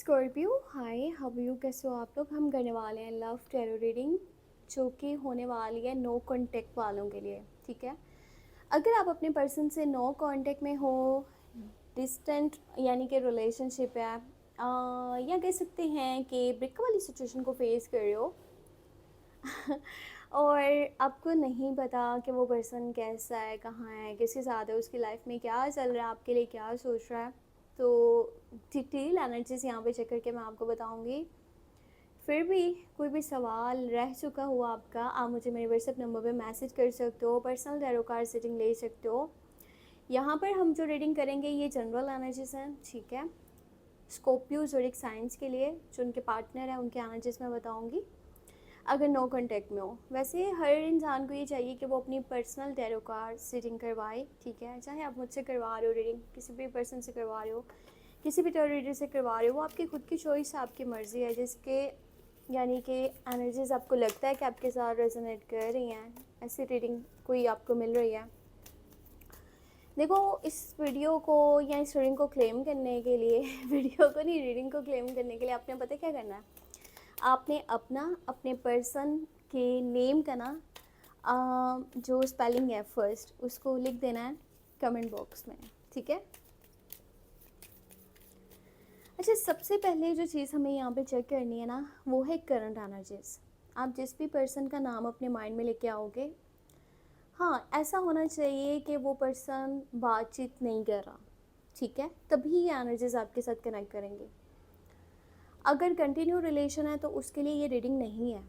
Scorpio hi how you, कैसे हो आप लोग। हम करने वाले हैं लव टेरो रीडिंग, जो कि होने वाली है नो कांटेक्ट वालों के लिए। ठीक है, अगर आप अपने पर्सन से नो कांटेक्ट में हो, डिस्टेंट यानी कि रिलेशनशिप है, या कह सकते हैं कि ब्रेक वाली सिचुएशन को फेस कर रहे हो और आपको नहीं पता कि वो पर्सन कैसा है, कहाँ है, किसके साथ है, उसकी लाइफ में क्या चल रहा है, आपके लिए क्या सोच रहा है। तो डिटेल एनालिसिस यहाँ पे चेक करके मैं आपको बताऊँगी। फिर भी कोई भी सवाल रह चुका हुआ आपका, आप मुझे मेरे व्हाट्सएप नंबर पे मैसेज कर सकते हो, पर्सनल टैरो कार्ड सेटिंग ले सकते हो। यहाँ पर हम जो रीडिंग करेंगे ये जनरल एनालिसिस है, ठीक है। स्कॉर्पियो ज़ोडिएक साइंस के लिए जो उनके पार्टनर हैं उनके एनालिसिस मैं बताऊँगी अगर नो कांटेक्ट में हो। वैसे हर इंसान को ये चाहिए कि वो अपनी पर्सनल टैरो कार्ड सेटिंग करवाए, ठीक है। चाहे आप मुझसे करवा रहे हो रीडिंग, किसी भी पर्सन से करवा रहे हो, किसी भी टैरो रीडर से करवा रहे हो, वो आपकी खुद की चॉइस है, आपकी मर्ज़ी है। जिसके यानी कि एनर्जीज आपको लगता है कि आपके साथ रेजोनेट कर रही हैं, ऐसी रीडिंग कोई आपको मिल रही है। देखो, इस वीडियो को या इस रीडिंग को क्लेम करने के लिए वीडियो को नहीं, रीडिंग को क्लेम करने के लिए आपने पता क्या करना है। आपने अपने पर्सन के नेम का ना जो स्पेलिंग है फर्स्ट उसको लिख देना है कमेंट बॉक्स में, ठीक है। अच्छा, सबसे पहले जो चीज़ हमें यहाँ पे चेक करनी है ना, वो है करंट एनर्जीज। आप जिस भी पर्सन का नाम अपने माइंड में लेके आओगे, हाँ, ऐसा होना चाहिए कि वो पर्सन बातचीत नहीं कर रहा, ठीक है, तभी ये एनर्जीज आपके साथ कनेक्ट करेंगे। अगर कंटिन्यू रिलेशन है तो उसके लिए ये रीडिंग नहीं है।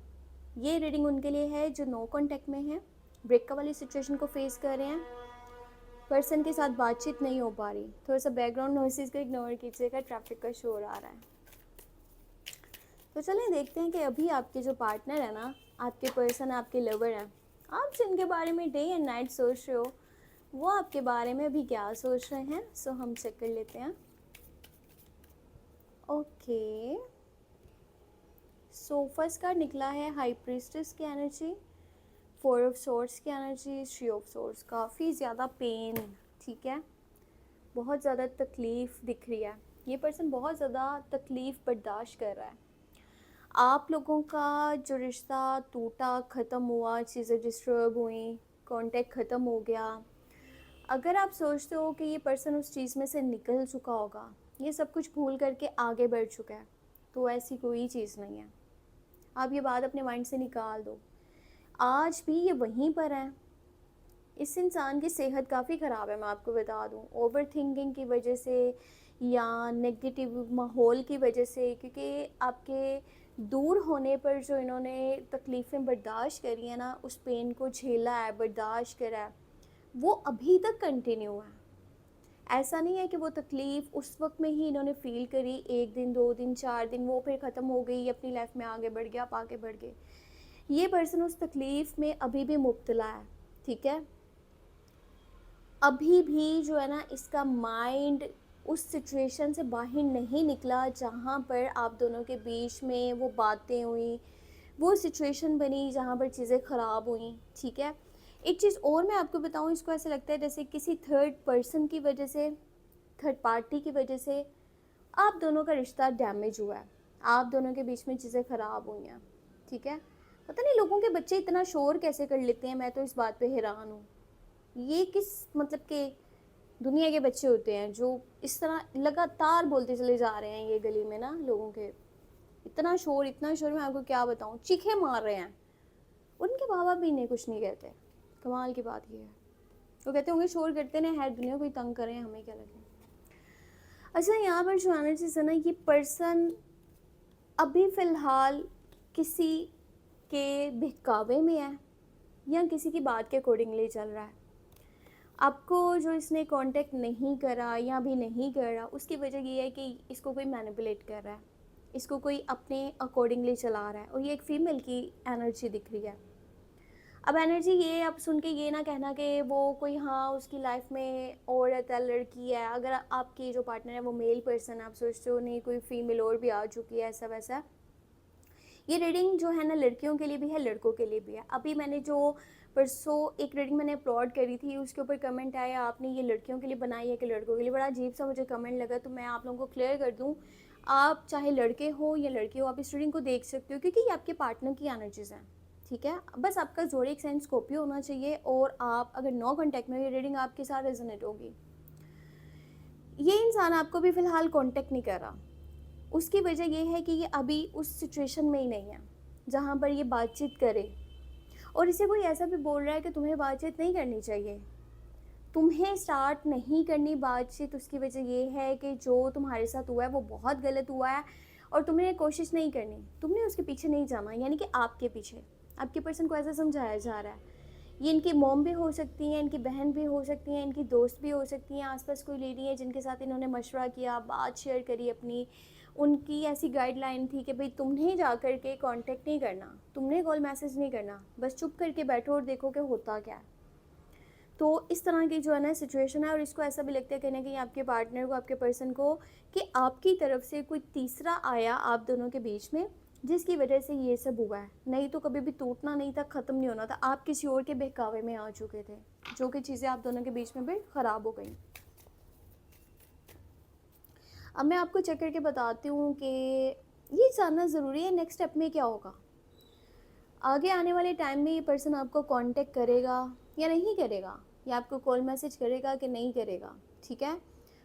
ये रीडिंग उनके लिए है जो नो कांटेक्ट में है, ब्रेकअप वाली सिचुएशन को फेस कर रहे हैं, पर्सन के साथ बातचीत नहीं हो पा रही। थोड़ा सा बैकग्राउंड नॉइसेस को इग्नोर कीजिएगा, ट्रैफिक का शोर आ रहा है। तो चलिए देखते हैं कि अभी आपके जो पार्टनर है ना, आपके पर्सन, आपके लवर हैं, आप जिनके बारे में डे एंड नाइट सोच रहे हो, वो आपके बारे में अभी क्या सोच रहे हैं। सो हम चेक कर लेते हैं। ओके, सो फर्स्ट कार्ड निकला है हाई प्रीस्टेस की एनर्जी, फोर ऑफ सोर्ड्स की एनर्जी, थ्री ऑफ सोर्ड्स। काफ़ी ज़्यादा पेन, ठीक है, बहुत ज़्यादा तकलीफ़ दिख रही है। ये पर्सन बहुत ज़्यादा तकलीफ़ बर्दाश्त कर रहा है। आप लोगों का जो रिश्ता टूटा, ख़त्म हुआ, चीज़ें डिस्टर्ब हुई, कांटेक्ट ख़त्म हो गया, अगर आप सोचते हो कि ये पर्सन उस चीज़ में से निकल चुका होगा, ये सब कुछ भूल करके आगे बढ़ चुका है, तो ऐसी कोई चीज़ नहीं है। आप ये बात अपने माइंड से निकाल दो। आज भी ये वहीं पर है। इस इंसान की सेहत काफ़ी ख़राब है, मैं आपको बता दूं, ओवर थिंकिंग की वजह से या नेगेटिव माहौल की वजह से, क्योंकि आपके दूर होने पर जो इन्होंने तकलीफ़ें बर्दाश्त करी है ना, उस पेन को झेला है, बर्दाश्त करा है, वो अभी तक कंटिन्यू है। ऐसा नहीं है कि वो तकलीफ़ उस वक्त में ही इन्होंने फ़ील करी, एक दिन, 2 दिन, 4 दिन, वो फिर ख़त्म हो गई, अपनी लाइफ में आगे बढ़ गया, आप आगे बढ़ गए। ये पर्सन उस तकलीफ़ में अभी भी मुब्तला है, ठीक है। अभी भी जो है ना, इसका माइंड उस सिचुएशन से बाहर नहीं निकला जहाँ पर आप दोनों के बीच में वो बातें हुई, वो सिचुएशन बनी जहाँ पर चीज़ें ख़राब हुई, ठीक है। एक चीज़ और मैं आपको बताऊँ, इसको ऐसा लगता है जैसे किसी थर्ड पर्सन की वजह से, थर्ड पार्टी की वजह से आप दोनों का रिश्ता डैमेज हुआ है, आप दोनों के बीच में चीज़ें ख़राब हुई हैं, ठीक है। पता नहीं लोगों के बच्चे इतना शोर कैसे कर लेते हैं, मैं तो इस बात पे हैरान हूँ। ये किस मतलब के दुनिया के बच्चे होते हैं जो इस तरह लगातार बोलते चले जा रहे हैं, ये गली में ना लोगों के इतना शोर, इतना शोर, मैं आपको क्या बताऊँ, चीखे मार रहे हैं। उनके माँ बाप भी इन्हें कुछ नहीं कहते। कमाल की बात ये है, वो कहते होंगे शोर करते ना, है दुनिया कोई तंग करें, हमें क्या लगे। अच्छा, यहाँ पर जो एनर्जीज है ना, ये पर्सन अभी फ़िलहाल किसी के बहकावे में है या किसी की बात के अकॉर्डिंगली चल रहा है। आपको जो इसने कांटेक्ट नहीं करा या अभी नहीं कर रहा, उसकी वजह ये है कि इसको कोई मैनिपुलेट कर रहा है, इसको कोई अपने अकॉर्डिंगली चला रहा है, और ये एक फ़ीमेल की एनर्जी दिख रही है। अब एनर्जी ये आप सुन के ये ना कहना कि वो कोई, हाँ, उसकी लाइफ में औरत है, लड़की है। अगर आपकी जो पार्टनर है वो मेल पर्सन है, आप सोचते हो नहीं कोई फीमेल और भी आ चुकी है, ऐसा वैसा। ये रीडिंग जो है ना, लड़कियों के लिए भी है, लड़कों के लिए भी है। अभी मैंने जो परसों एक रीडिंग मैंने अपलोड करी थी, उसके ऊपर कमेंट आया आपने ये लड़कियों के लिए बनाई है कि लड़कों के लिए, बड़ा अजीब सा मुझे कमेंट लगा। तो मैं आप लोगों को क्लियर कर दूँ, आप चाहे लड़के हो या लड़के हो, आप इस रीडिंग को देख सकते हो क्योंकि ये आपके पार्टनर की एनर्जीज़ हैं, ठीक है। बस आपका ज़ोडिएक साइन स्कॉर्पियो होना चाहिए और आप अगर नो कॉन्टैक्ट में, ये रीडिंग आपके साथ रेजोनेट होगी। ये इंसान आपको भी फ़िलहाल कॉन्टैक्ट नहीं कर रहा, उसकी वजह ये है कि ये अभी उस सिचुएशन में ही नहीं है जहाँ पर ये बातचीत करे। और इसे कोई ऐसा भी बोल रहा है कि तुम्हें बातचीत नहीं करनी चाहिए, तुम्हें स्टार्ट नहीं करनी बातचीत। उसकी वजह ये है कि जो तुम्हारे साथ हुआ है वो बहुत गलत हुआ है और तुम्हें कोशिश नहीं करनी, तुमने उसके पीछे नहीं जाना, यानी कि आपके पीछे आपके पर्सन को ऐसा समझाया जा रहा है। ये इनकी मॉम भी हो सकती हैं, इनकी बहन भी हो सकती हैं, इनकी दोस्त भी हो सकती हैं, आसपास कोई लेडी है जिनके साथ इन्होंने मशवरा किया, बात शेयर करी अपनी, उनकी ऐसी गाइडलाइन थी कि भाई तुमने जा कर के कांटेक्ट नहीं करना, तुमने कॉल मैसेज नहीं करना, बस चुप करके बैठो और देखो कि होता क्या है। तो इस तरह की जो है ना सिचुएशन है, और इसको ऐसा भी लगता है कहीं ना कहीं आपके पार्टनर को, आपके पर्सन को, कि आपकी तरफ से कोई तीसरा आया आप दोनों के बीच में जिसकी वजह से ये सब हुआ है। नहीं तो कभी भी टूटना नहीं था, ख़त्म नहीं होना था, आप किसी और के बहकावे में आ चुके थे, जो कि चीज़ें आप दोनों के बीच में भी ख़राब हो गई। अब मैं आपको चेक करके बताती हूँ कि ये जानना ज़रूरी है नेक्स्ट स्टेप में क्या होगा। आगे आने वाले टाइम में ये पर्सन आपको कांटेक्ट करेगा या नहीं करेगा, या आपको कॉल मैसेज करेगा कि नहीं करेगा, ठीक है।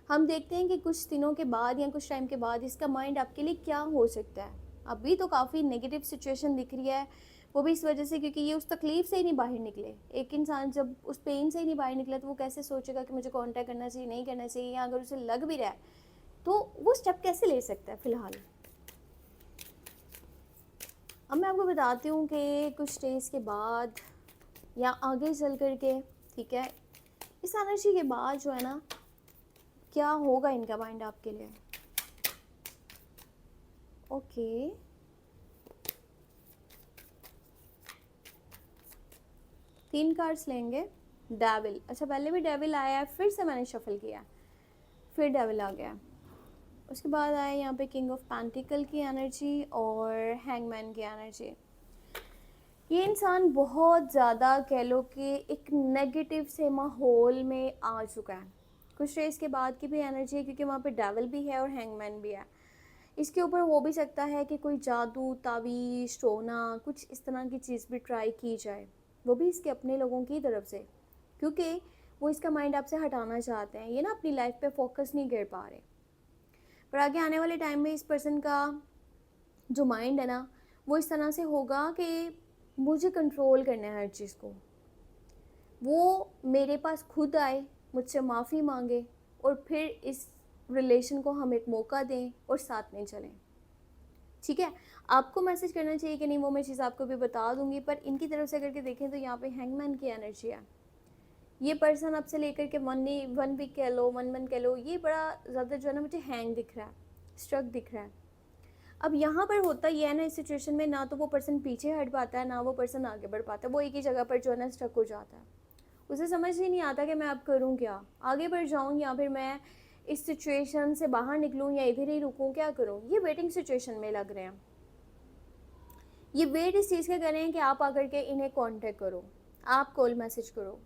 हम देखते हैं कि कुछ दिनों के बाद या कुछ टाइम के बाद इसका माइंड आपके लिए क्या हो सकता है। अभी तो काफ़ी नेगेटिव सिचुएशन दिख रही है, वो भी इस वजह से क्योंकि ये उस तकलीफ़ से ही नहीं बाहर निकले। एक इंसान जब उस पेन से ही नहीं बाहर निकला तो वो कैसे सोचेगा कि मुझे कांटेक्ट करना चाहिए, नहीं करना चाहिए, या अगर उसे लग भी रहा है तो वो स्टेप कैसे ले सकता है फ़िलहाल। अब मैं आपको बताती हूँ कि कुछ डेज़ के बाद या आगे चल कर के, ठीक है, इस एनर्जी के बाद जो है ना क्या होगा इनका माइंड आपके लिए। ओके, तीन कार्ड्स लेंगे। डेविल, अच्छा पहले भी डेविल आया है, फिर से मैंने शफल किया, फिर डेविल आ गया। उसके बाद आया यहाँ पे किंग ऑफ पेंटिकल की एनर्जी और हैंगमैन की एनर्जी। ये इंसान बहुत ज़्यादा कह लो कि एक नेगेटिव से माहौल में आ चुका है। कुछ डेज़ के बाद की भी एनर्जी है क्योंकि वहाँ पे डेविल भी है और हैंगमैन भी है। इसके ऊपर हो भी सकता है कि कोई जादू, तावीज़, टोना, कुछ इस तरह की चीज़ भी ट्राई की जाए, वो भी इसके अपने लोगों की तरफ से, क्योंकि वो इसका माइंड आपसे हटाना चाहते हैं। ये ना अपनी लाइफ पे फोकस नहीं कर पा रहे। पर आगे आने वाले टाइम में इस पर्सन का जो माइंड है ना वो इस तरह से होगा कि मुझे कंट्रोल करना है हर चीज़ को। वो मेरे पास खुद आए, मुझसे माफ़ी मांगे और फिर इस रिलेशन को हम एक मौका दें और साथ में चलें, ठीक है। आपको मैसेज करना चाहिए कि नहीं वो मैं चीज़ आपको भी बता दूंगी, पर इनकी तरफ से करके देखें तो यहाँ पे हैंगमैन की एनर्जी है। ये पर्सन आपसे लेकर के वन वीक कह लो, 1 मंथ कह लो, ये बड़ा ज़्यादा जो है ना मुझे हैंग दिख रहा है, स्ट्रक दिख रहा है। अब यहाँ पर होता ये है ना इस सिचुएशन में, ना तो वो पर्सन पीछे हट पाता है, ना वो पर्सन आगे बढ़ पाता है, वो एक ही जगह पर जो है ना स्ट्रक हो जाता है। उसे समझ ही नहीं आता कि मैं अब करूँ क्या, आगे बढ़ जाऊँ या फिर मैं इस सिचुएशन से बाहर निकलूँ या इधर ही रुकूँ, क्या करूँ। ये वेटिंग सिचुएशन में लग रहे हैं, ये वेट इस चीज़ का कर रहे हैं कि आप आकर के इन्हें कांटेक्ट करो, आप कॉल मैसेज करो।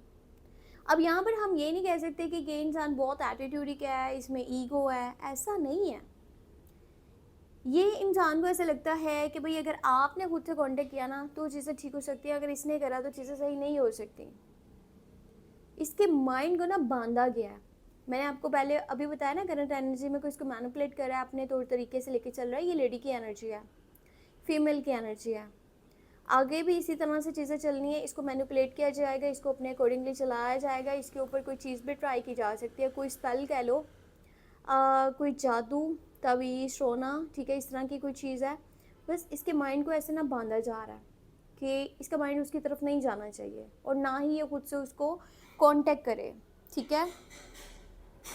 अब यहाँ पर हम ये नहीं कह सकते कि ये इंसान बहुत एटीट्यूड क्या है, इसमें ईगो है, ऐसा नहीं है। ये इंसान को ऐसा लगता है कि भाई अगर आपने खुद से कांटेक्ट किया ना तो चीज़ें ठीक हो सकती है, अगर इसने करा तो चीज़ें सही नहीं हो सकती। इसके माइंड को ना बांधा गया है। मैंने आपको पहले अभी बताया ना करंट एनर्जी में कोई इसको मैनिपुलेट कर रहा है, अपने तौर तरीके से लेके चल रहा है। ये लेडी की एनर्जी है, फीमेल की एनर्जी है। आगे भी इसी तरह से चीज़ें चलनी है, इसको मैनिपुलेट किया जाएगा, इसको अपने अकॉर्डिंगली चलाया जाएगा, इसके ऊपर कोई चीज़ भी ट्राई की जा सकती है, कोई स्पेल कह लो, कोई जादू, तवीज़, सोना, ठीक है, इस तरह की कोई चीज़ है। बस इसके माइंड को ऐसे ना बांधा जा रहा है कि इसका माइंड उसकी तरफ नहीं जाना चाहिए और ना ही ये खुद से उसको कांटेक्ट करे, ठीक है।